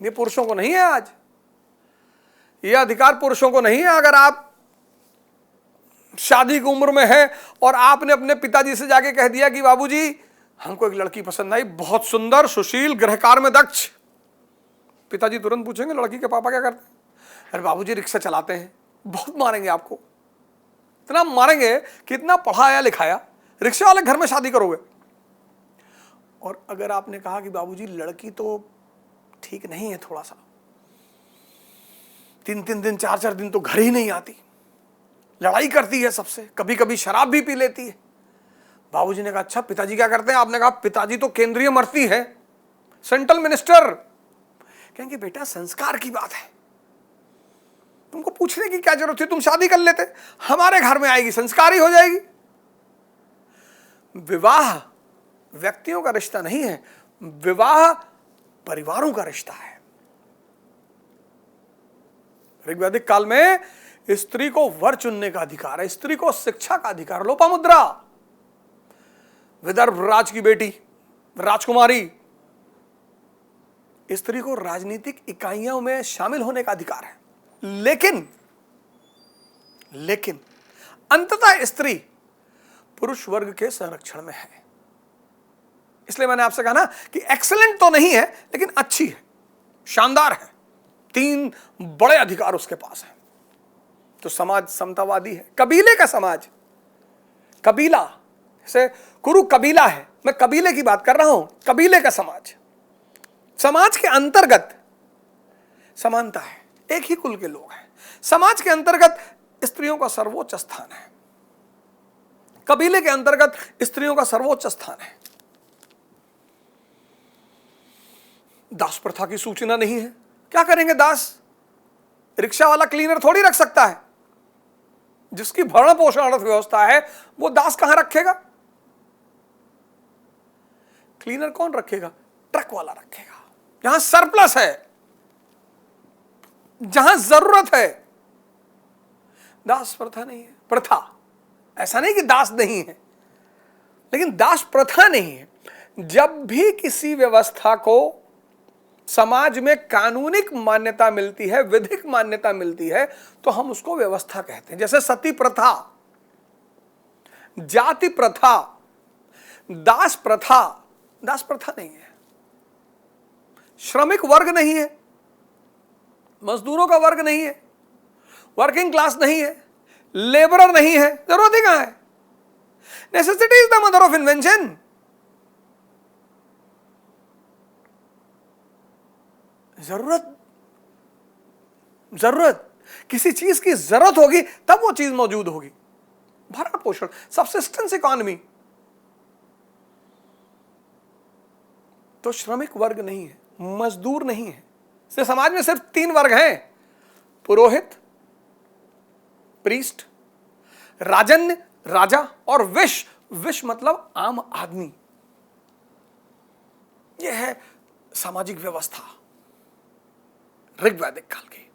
ये पुरुषों को नहीं है। आज ये अधिकार पुरुषों को नहीं है। अगर आप शादी की उम्र में है और आपने अपने पिताजी से जाके कह दिया कि बाबूजी हमको एक लड़की पसंद आई, बहुत सुंदर, सुशील, गृहकार्य में दक्ष, पिताजी तुरंत पूछेंगे लड़की के पापा क्या करते हैं? अरे बाबूजी रिक्शा चलाते हैं। बहुत मारेंगे आपको, इतना मारेंगे कि इतना पढ़ाया लिखाया, रिक्शा वाले घर में शादी करोगे। और अगर आपने कहा कि बाबूजी लड़की तो ठीक नहीं है, थोड़ा सा 3-3 दिन 4-4 दिन तो घर ही नहीं आती, लड़ाई करती है सबसे, कभी कभी शराब भी पी लेती है। बाबूजी ने कहा अच्छा पिताजी क्या करते हैं? आपने कहा पिताजी तो केंद्रीय मंत्री है, सेंट्रल मिनिस्टर। कहेंगे बेटा संस्कार की बात है, तुमको पूछने की क्या जरूरत है, तुम शादी कर लेते, हमारे घर में आएगी, संस्कारी हो जाएगी। विवाह व्यक्तियों का रिश्ता नहीं है, विवाह परिवारों का रिश्ता है। ऋग्वैदिक काल में स्त्री को वर चुनने का अधिकार है, स्त्री को शिक्षा का अधिकार। लोपामुद्रा, विदर्भ राज की बेटी राजकुमारी, स्त्री को राजनीतिक इकाइयों में शामिल होने का अधिकार है। लेकिन अंततः स्त्री पुरुष वर्ग के संरक्षण में है। इसलिए मैंने आपसे कहा ना कि एक्सीलेंट तो नहीं है लेकिन अच्छी है, शानदार है, 3 बड़े अधिकार उसके पास है। तो समाज समतावादी है, कबीले का समाज, कबीला जैसे कुरु कबीला है, मैं कबीले की बात कर रहा हूं, कबीले का समाज। समाज के अंतर्गत समानता है, एक ही कुल के लोग हैं। समाज के अंतर्गत स्त्रियों का सर्वोच्च स्थान है, कबीले के अंतर्गत स्त्रियों का सर्वोच्च स्थान है। दास प्रथा की सूचना नहीं है, क्या करेंगे दास? रिक्शा वाला क्लीनर थोड़ी रख सकता है, जिसकी भरण पोषण अर्थव्यवस्था है वो दास कहां रखेगा? क्लीनर कौन रखेगा? ट्रक वाला रखेगा। जहां सरप्लस है, जहां जरूरत है। दास प्रथा नहीं है, प्रथा। ऐसा नहीं कि दास नहीं है, लेकिन दास प्रथा नहीं है। जब भी किसी व्यवस्था को समाज में कानूनिक मान्यता मिलती है, विधिक मान्यता मिलती है, तो हम उसको व्यवस्था कहते हैं। जैसे सती प्रथा, जाति प्रथा, दास प्रथा। दास प्रथा नहीं है, श्रमिक वर्ग नहीं है, मजदूरों का वर्ग नहीं है, वर्किंग क्लास नहीं है, लेबरर नहीं है। जरूरत ही कहां है? Necessity is the mother of invention. जरूरत किसी चीज की जरूरत होगी तब वो चीज मौजूद होगी। भरण पोषण, सबसिस्टेंस इकोनॉमी। तो श्रमिक वर्ग नहीं है, मजदूर नहीं है। इसलिए समाज में सिर्फ 3 वर्ग हैं, पुरोहित, प्रीस्ट, राजन्य राजा, और विश्व मतलब आम आदमी। यह है सामाजिक व्यवस्था ऋग्वैदिक काल की।